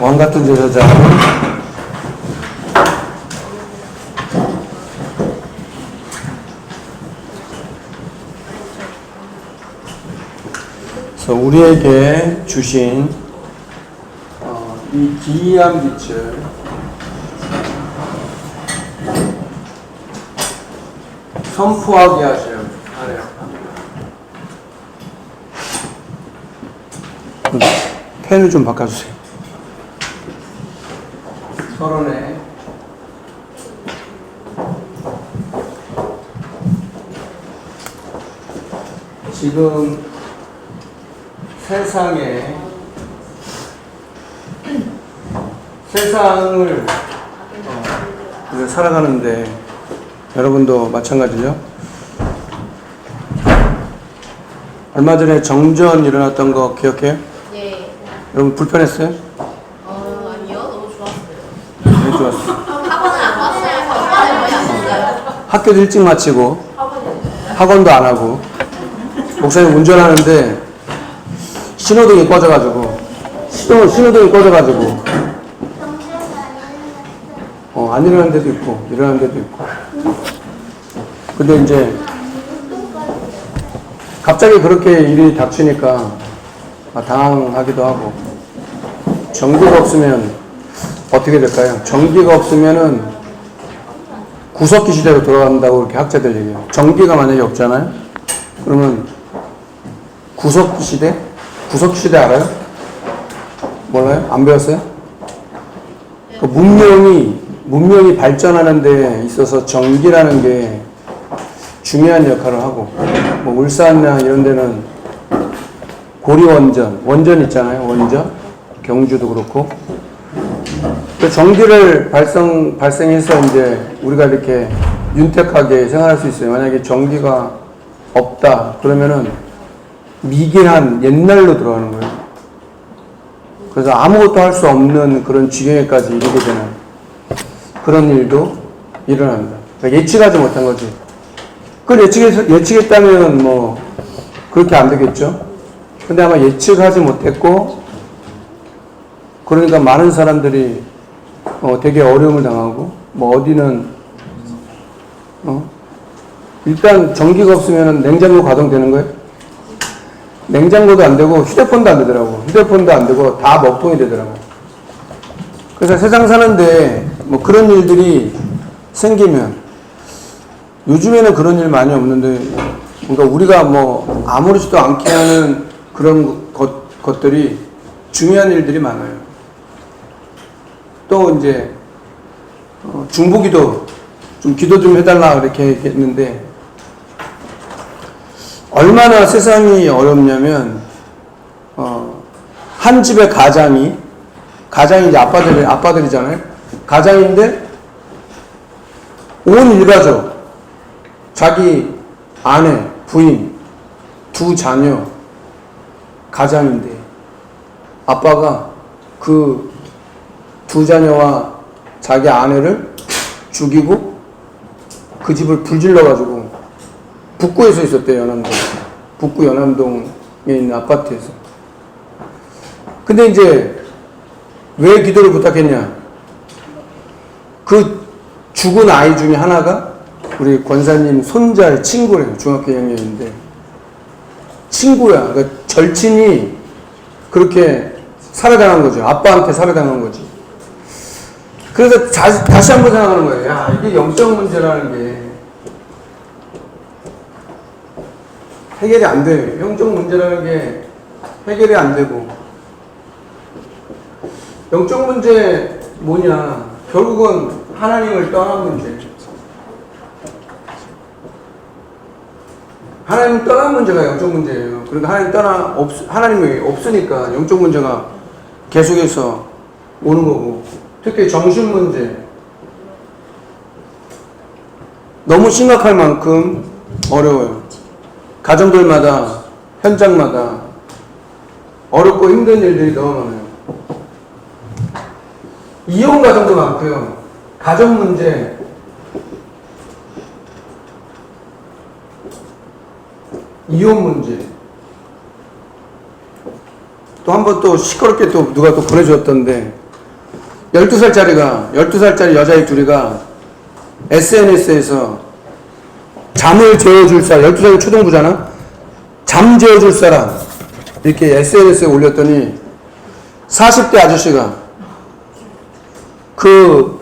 왕 같은 제사장. 그래서 우리에게 주신 이 기이한 빛을 선포하게 하래요. 펜을 좀 바꿔주세요. 서론에 지금 세상을 우리가 살아가는데 여러분도 마찬가지죠? 얼마 전에 정전 일어났던 거 기억해요? 네. 여러분 불편했어요? 아니요. 너무 좋았어요. 네, 좋았어요. 학원은 안 왔어요. 학원은 거의 안 왔어요. 학교도 일찍 마치고 학원도 안 하고 목사님 운전하는데 신호등이 꺼져가지고 안 일어나는 데도 있고 일어나는 데도 있고. 근데 이제 갑자기 그렇게 일이 닥치니까 당황하기도 하고. 전기가 없으면 어떻게 될까요? 전기가 없으면은 구석기 시대로 돌아간다고 이렇게 학자들 얘기해요. 전기가 만약에 없잖아요? 그러면 구석기 시대? 구석기 시대 알아요? 몰라요? 안 배웠어요? 그 문명이 발전하는 데 있어서 전기라는 게 중요한 역할을 하고, 뭐 울산이나 이런 데는 원전 있잖아요. 원전, 경주도 그렇고. 그 전기를 발생해서 이제 우리가 이렇게 윤택하게 생활할 수 있어요. 만약에 전기가 없다 그러면은 미개한 옛날로 들어가는 거예요. 그래서 아무것도 할 수 없는 그런 지경에까지 이르게 되는 그런 일도 일어납니다. 그러니까 예측하지 못한 거지. 그걸 예측했다면 뭐 그렇게 안 되겠죠. 근데 아마 예측하지 못했고, 그러니까 많은 사람들이 되게 어려움을 당하고, 뭐 어디는 일단 전기가 없으면 냉장고 가동되는 거예요? 냉장고도 안 되고 휴대폰도 안 되더라고. 휴대폰도 안 되고 다 먹통이 되더라고. 그래서 세상 사는데 뭐 그런 일들이 생기면, 요즘에는 그런 일 많이 없는데, 그러니까 우리가 뭐 아무렇지도 않게 하는 그런 것들이 중요한 일들이 많아요. 또 이제 중보기도 좀 기도 좀 해달라 이렇게 했는데, 얼마나 세상이 어렵냐면 한 집의 가장이 이제 아빠들이잖아요. 가장인데 온 일가족, 자기 아내, 부인, 두 자녀, 가장인데 아빠가 그 두 자녀와 자기 아내를 죽이고 그 집을 불질러가지고 북구에서 있었대요. 연암동. 북구 연암동에 있는 아파트에서. 근데 이제 왜 기도를 부탁했냐? 그 죽은 아이 중에 하나가 우리 권사님 손자의 친구래요. 중학교 2학년인데 친구야. 그러니까 절친이 그렇게 살해당한 거죠. 아빠한테 살해당한 거지. 그래서 다시 한번 생각하는 거예요. 야, 이게 영적 문제라는 게 해결이 안 돼요. 영적 문제라는 게 해결이 안 되고. 영적 문제 뭐냐? 결국은 하나님을 떠난 문제. 하나님 떠난 문제가 영적 문제예요. 그러니까 하나님이 없으니까 영적 문제가 계속해서 오는 거고. 특히 정신 문제. 너무 심각할 만큼 어려워요. 가정들마다, 현장마다 어렵고 힘든 일들이 너무 많아요. 이혼 가정도 많고요. 가정 문제, 이혼 문제. 또 한 번 또 시끄럽게 또 누가 또 보내주었던데, 12살짜리 여자애 둘이가 SNS에서 잠을 재워줄 사람, 12살 초등부잖아? 잠 재워줄 사람, 이렇게 SNS에 올렸더니 40대 아저씨가 그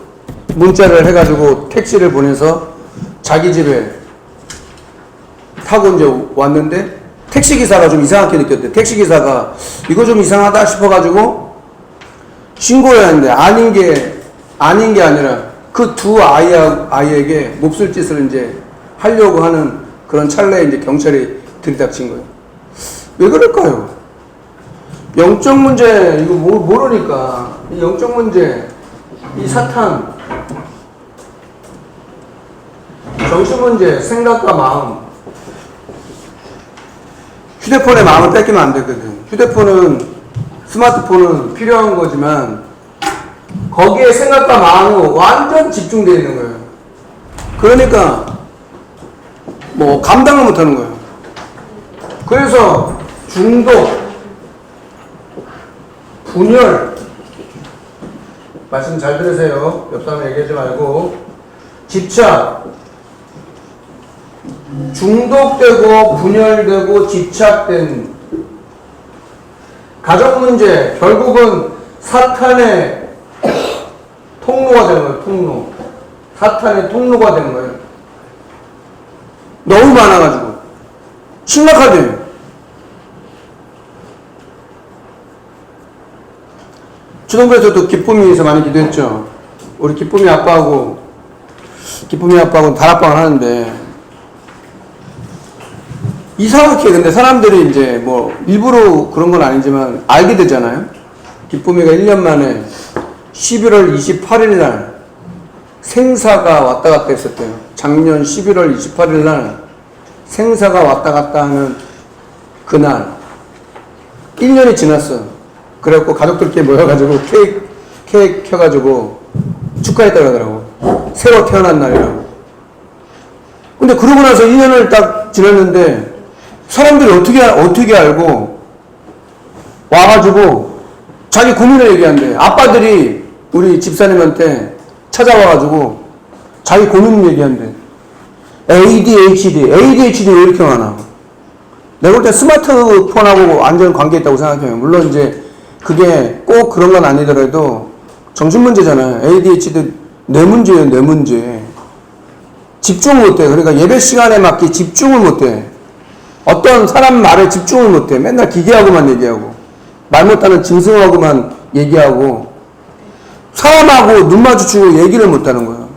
문자를 해가지고 택시를 보내서 자기 집에 타고 이제 왔는데 택시기사가 좀 이상하게 느꼈대. 택시기사가 이거 좀 이상하다 싶어가지고 신고해야 하는데 아닌 게 아니라 그 두 아이에게 몹쓸 짓을 이제 하려고 하는 그런 찰나에 이제 경찰이 들이닥친 거예요. 왜 그럴까요? 영적 문제, 이거 모르니까, 이 영적 문제, 이 사탄, 정신 문제, 생각과 마음, 휴대폰에 마음을 뺏기면 안 되거든. 스마트폰은 필요한 거지만, 거기에 생각과 마음은 완전 집중되어 있는 거예요. 그러니까, 감당을 못 하는 거예요. 그래서, 중독, 분열, 말씀 잘 들으세요. 옆 사람 얘기하지 말고. 집착, 중독되고 분열되고 집착된 가정 문제, 결국은 사탄의 통로가 되는 거예요. 사탄의 통로가 되는 거예요. 너무 많아가지고 심각하대요. 주동부에서도 기쁨이에서 많이 기도했죠. 우리 기쁨이 아빠하고 다락방을 하는데 이상하게 근데 사람들이 이제 일부러 그런 건 아니지만 알게 되잖아요. 기쁨이가 1년 만에 11월 28일 날 생사가 왔다 갔다 했었대요. 작년 11월 28일 날 생사가 왔다 갔다 하는 그날 1년이 지났어. 그래갖고 가족들끼리 모여가지고 케이크 켜가지고 축하했다고 하더라고. 새로 태어난 날이라고. 근데 그러고 나서 1년을 딱 지났는데 사람들이 어떻게 알고 와가지고 자기 고민을 얘기한대. 아빠들이 우리 집사님한테 찾아와가지고 자기 고민 얘기한대. ADHD 왜 이렇게 많아? 내가 볼 때 스마트폰하고 완전 관계있다고 생각해요. 물론 이제 그게 꼭 그런 건 아니더라도 정신문제잖아요. ADHD 뇌 문제예요, 뇌 문제. 집중을 못해. 그러니까 예배 시간에 맞게 집중을 못해. 어떤 사람 말에 집중을 못해. 맨날 기계하고만 얘기하고 말 못하는 짐승하고만 얘기하고 사람하고 눈 마주치고 얘기를 못하는 거예요.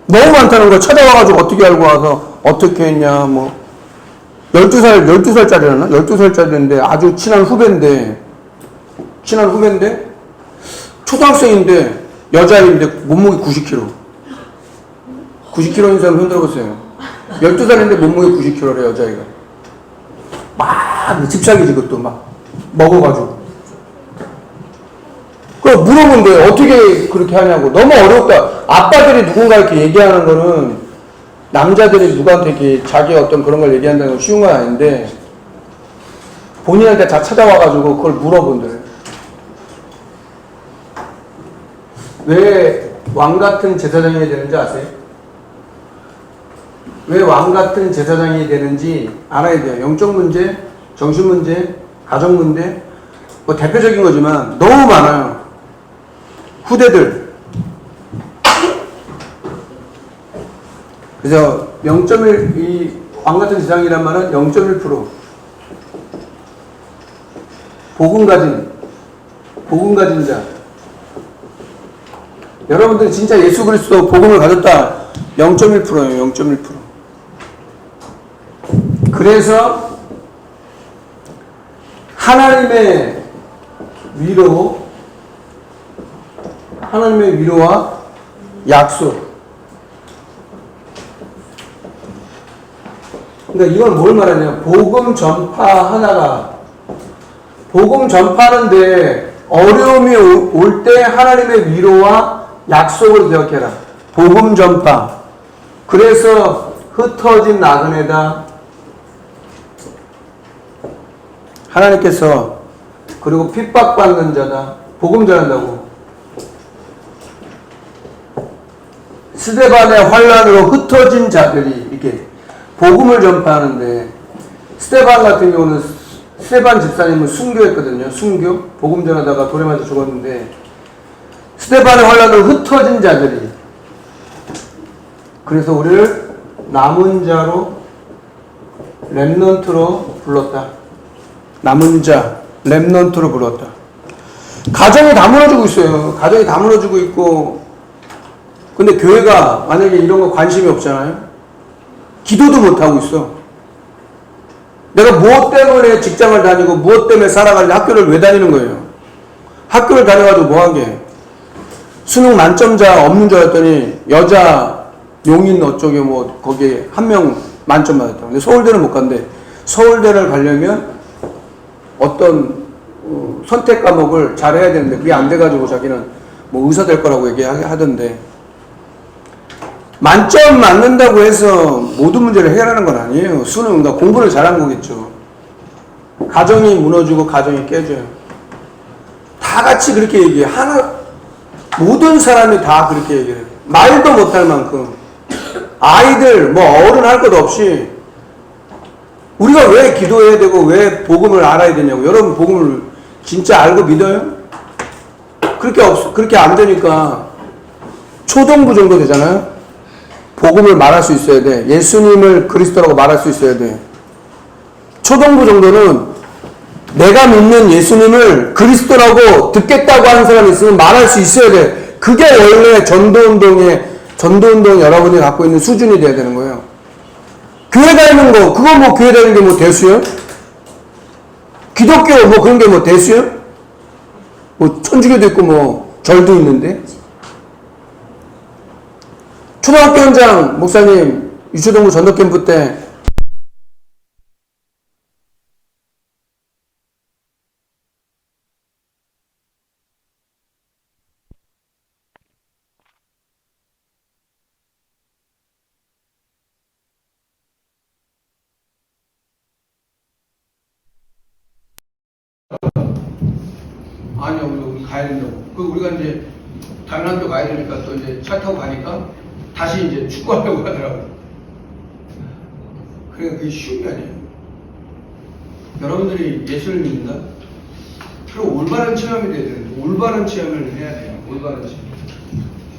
너무 많다는 거. 찾아와가지고 어떻게 알고 와서 어떻게 했냐 12살짜리였나? 12살짜리인데 아주 친한 후배인데 초등학생인데 여자인데 몸무게 90kg 90kg인 사람 손 들어보세요. 12살인데 몸무게 90kg래 여자애가. 막 집착이지. 그것도 막 먹어가지고 물어본대. 어떻게 그렇게 하냐고. 너무 어렵다. 아빠들이 누군가 이렇게 얘기하는 거는 남자들이 누구한테 이렇게 자기 어떤 그런 걸 얘기한다는 건 쉬운 건 아닌데 본인한테 다 찾아와가지고 그걸 물어본대. 왜 왕 같은 제사장이 되는지 아세요? 왜 왕 같은 제사장이 되는지 알아야 돼요. 영적 문제, 정신 문제, 가정 문제, 대표적인 거지만 너무 많아요. 후대들. 그래서 0.1, 이 왕 같은 제사장이란 말은 0.1% 복음 가진 자. 여러분들 진짜 예수 그리스도 복음을 가졌다. 0.1%예요. 0.1%. 그래서 하나님의 위로와 약속. 그러니까 이건 뭘 말하냐? 복음 전파 하나가, 복음 전파하는데 어려움이 올 때 하나님의 위로와 약속을 기억해라. 복음 전파. 그래서 흩어진 나그네다. 하나님께서, 그리고 핍박받는 자다. 복음 전한다고. 스데반의 환란으로 흩어진 자들이 이렇게 복음을 전파하는데, 스데반 같은 경우는 스데반 집사님은 순교했거든요. 순교. 복음 전하다가 돌에 맞아 죽었는데, 스데반의 환란으로 흩어진 자들이, 그래서 우리를 남은 자로, 렘넌트로 불렀다. 남은 자, 렘넌트로 불렀다. 가정이 다 무너지고 있어요. 가정이 다 무너지고 있고, 근데 교회가 만약에 이런 거 관심이 없잖아요. 기도도 못하고 있어. 내가 무엇 때문에 직장을 다니고 무엇 때문에 살아가는지 학교를 왜 다니는 거예요? 학교를 다녀가지고 뭐하게? 수능 만점자 없는 줄 알았더니 여자 용인 어쩌게 뭐 거기에 한 명 만점 받았다. 근데 서울대는 못 간대. 서울대를 가려면 어떤 선택 과목을 잘해야 되는데 그게 안 돼가지고 자기는 뭐 의사 될 거라고 얘기하던데, 만점 맞는다고 해서 모든 문제를 해결하는 건 아니에요. 수능, 그러니까 공부를 잘한 거겠죠. 가정이 무너지고 가정이 깨져요. 다 같이 그렇게 얘기해. 모든 사람이 다 그렇게 얘기해요. 말도 못할 만큼. 아이들, 뭐 어른 할 것 없이 우리가 왜 기도해야 되고 왜 복음을 알아야 되냐고. 여러분 복음을 진짜 알고 믿어요? 그렇게 안 되니까 초등부 정도 되잖아요. 복음을 말할 수 있어야 돼. 예수님을 그리스도라고 말할 수 있어야 돼. 초등부 정도는 내가 믿는 예수님을 그리스도라고 듣겠다고 하는 사람이 있으면 말할 수 있어야 돼. 그게 원래 전도운동 여러분이 갖고 있는 수준이 돼야 되는 거예요. 교회 다니는 거, 그거 뭐 교회 다니는 게 뭐 대수요? 기독교 뭐 그런 게 뭐 대수요? 뭐 천주교도 있고 뭐 절도 있는데. 초등학교 현장 목사님 유초동부 전도캠프 때 아니요, 우리 가야 된다고. 그 우리가 이제 다른 학교 가야 되니까 또 이제 차 타고 가니까 다시 이제 축구하려고 하더라고요. 그러니까 그게 쉬운 게 아니에요. 여러분들이 예수를 믿는다? 그리고 올바른 체험이 돼야 되는데, 올바른 체험을 해야 돼요. 올바른 체험.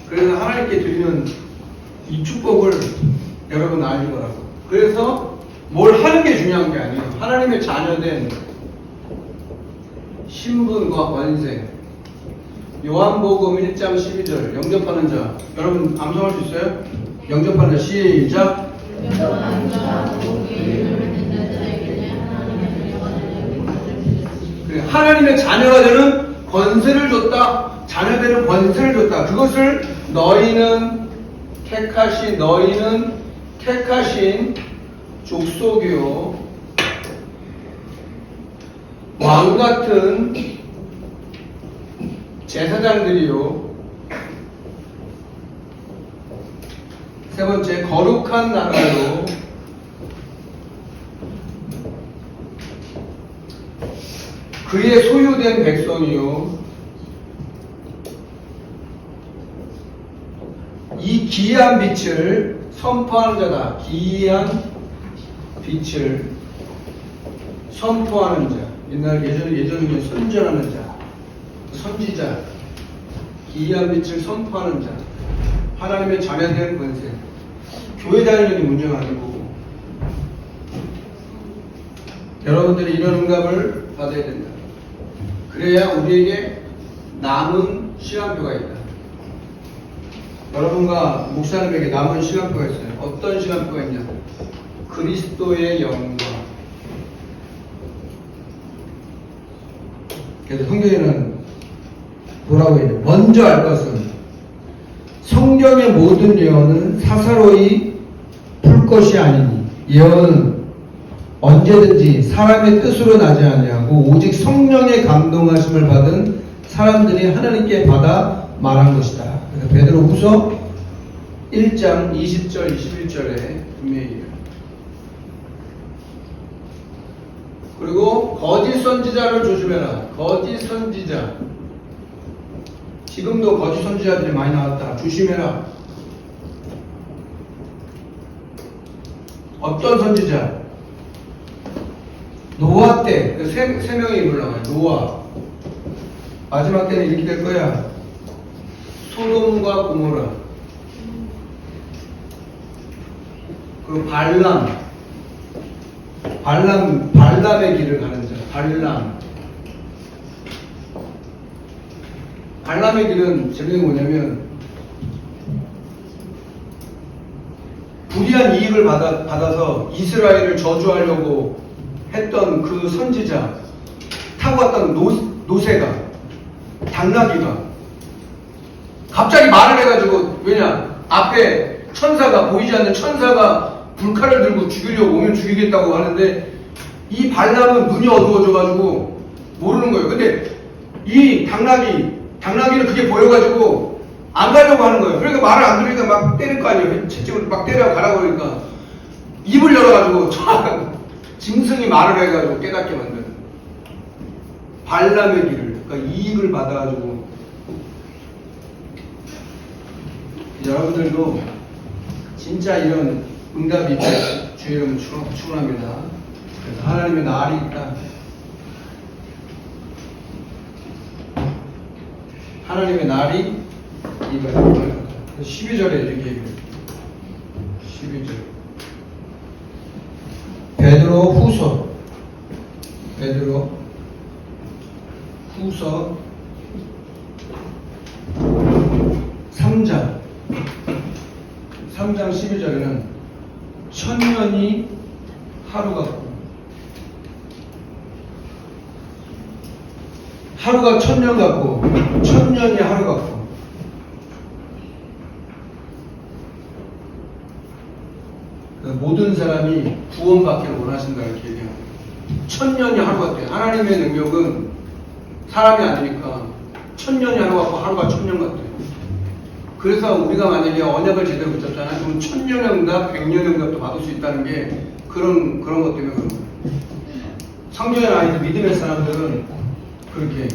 그래서 하나님께 드리는 이 축복을 여러분 알는 거라고. 그래서 뭘 하는 게 중요한 게 아니에요. 하나님의 자녀된 신분과 권세. 요한복음 1장 12절 영접하는 자. 여러분 암송할 수 있어요? 영접하는 자 시작. 그래, 하나님의 자녀가 되는 권세를 줬다. 자녀되는 권세를 줬다. 그것을 너희는 택하신 족속이요 왕같은 제사장들이요. 세 번째, 거룩한 나라요. 그의 소유된 백성이요. 이 기이한 빛을 선포하는 자다. 기이한 빛을 선포하는 자. 옛날 예전에 선전하는 자. 선지자. 기이한 빛을 선포하는 자. 하나님의 자녀된 권세. 교회 다니는 게 문제가 아니고 여러분들이 이런 응답을 받아야 된다. 그래야 우리에게 남은 시간표가 있다. 여러분과 목사님에게 남은 시간표가 있어요. 어떤 시간표가 있냐? 그리스도의 영광. 그래서 성경에는 뭐라고 해요? 먼저 알 것은 성경의 모든 예언은 사사로이 풀 것이 아니니 예언은 언제든지 사람의 뜻으로 나지 아니하고 오직 성령의 감동하심을 받은 사람들이 하나님께 받아 말한 것이다. 그래서 베드로후서 1장 20절 21절에 분명히 그리고 거짓 선지자를 조심해라. 거짓 선지자. 지금도 거짓 선지자들이 많이 나왔다. 조심해라. 어떤 선지자? 노아 때, 그 세 명의 인물 나와요. 노아. 마지막 때는 이렇게 될 거야. 소돔과 고모라. 그리고 발람의 길을 가는 자. 발람의 길은 재밌는 게 뭐냐면, 불이한 이익을 받아서 이스라엘을 저주하려고 했던 그 선지자, 타고 왔던 노새가, 당나귀가 갑자기 말을 해가지고, 왜냐, 앞에 천사가, 보이지 않는 천사가 불칼을 들고 죽이려고 오면 죽이겠다고 하는데, 이 발람은 눈이 어두워져가지고 모르는 거예요. 근데 이 당나귀는 그게 보여가지고 안 가려고 하는 거예요. 그러니까 말을 안 들으니까 막 때릴 거 아니에요. 채찍으로 막 때려 가라고 그러니까 입을 열어가지고 짐승이 말을 해가지고 깨닫게 만드는 발람의 길을, 그러니까 이익을 받아가지고. 여러분들도 진짜 이런 응답이 있다. 주의 이름을 축원합니다. 그래서 하나님의 날이 있다. 하나님의 날이 임할. 12절에 이렇게 얘기해요. 12절. 베드로 후서 3장 12절에는 천년이 하루 같고, 하루가 천년 같고, 천년이 하루 같고. 모든 사람이 구원받기를 원하신다 이렇게 얘기해요. 천년이 하루 같대요. 하나님의 능력은 사람이 아니니까 천년이 하루 같고 하루가 천년 같대요. 그래서 우리가 만약에 언약을 제대로 붙잡잖아요. 그럼 천년의 응답, 백년의 응답도 받을 수 있다는 게 그런 것 때문에 그런 거예요. 성경의 아이들, 믿음의 사람들은 그렇게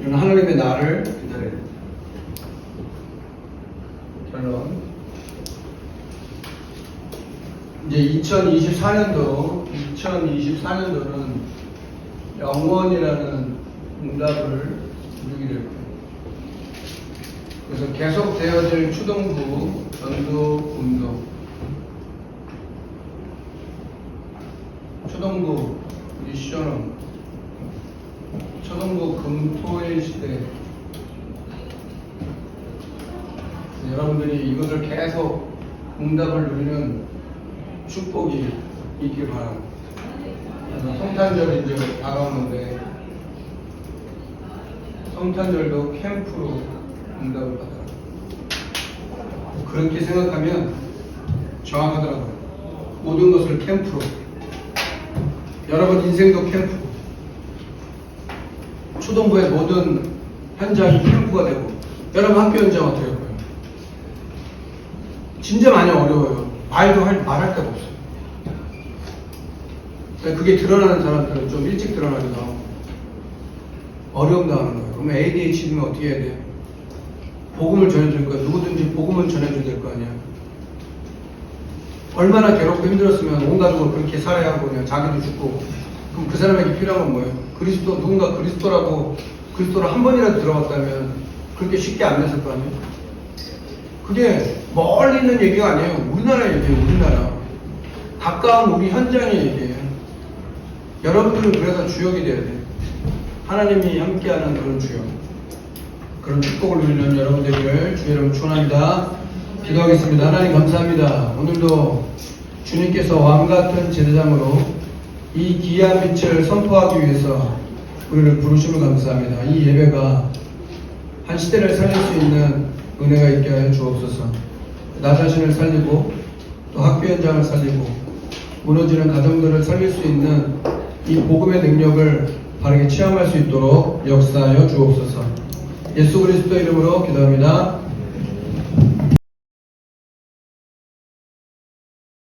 이런 하나님의 날을 기다려야 돼요. 결론. 이제 2024년도는 영원이라는 응답을 누리게 될 거예요. 그래서 계속 되어질 초등부, 전도, 운동. 초등부 미션은 초등부 금토일 시대. 여러분들이 이것을 계속 응답을 누리는 축복이 있길 바랍니다. 그래서 성탄절이 이제 다가오는데 성탄절도 캠프로 응답을 받아요. 그렇게 생각하면 정확하더라고요. 모든 것을 캠프로. 여러분 인생도 캠프고, 초등부의 모든 현장이 캠프가 되고, 여러분 학교 현장 어떻게 할 거예요? 진짜 많이 어려워요. 말할 데가 없어요. 그게 드러나는 사람들은 좀 일찍 드러나기도 하고 어려움 당하는 거예요. 그러면 ADHD는 어떻게 해야 돼요? 복음을 전해줄 거야. 누구든지 복음을 전해줘야 될 거 아니야. 얼마나 괴롭고 힘들었으면 온 가족을 그렇게 살아야 하고 그냥 자기도 죽고. 그럼 그 사람에게 필요한 건 뭐예요? 누군가 그리스도를 한 번이라도 들어봤다면 그렇게 쉽게 안 됐을 거 아니에요? 그게 멀리 있는 얘기가 아니에요. 우리나라 얘기예요. 우리나라. 가까운 우리 현장의 얘기예요. 여러분들은 그래서 주역이 돼야 돼요. 하나님이 함께하는 그런 주역. 그런 축복을 누리는 여러분들을 주의 이름으로 축원합니다. 기도하겠습니다. 하나님 감사합니다. 오늘도 주님께서 왕같은 제사장으로 이 귀한 빛을 선포하기 위해서 우리를 부르심을 감사합니다. 이 예배가 한 시대를 살릴 수 있는 은혜가 있게 하여 주옵소서. 나 자신을 살리고 또 학교 현장을 살리고 무너지는 가정들을 살릴 수 있는 이 복음의 능력을 바르게 체험할 수 있도록 역사하여 주옵소서. 예수 그리스도 이름으로 기도합니다.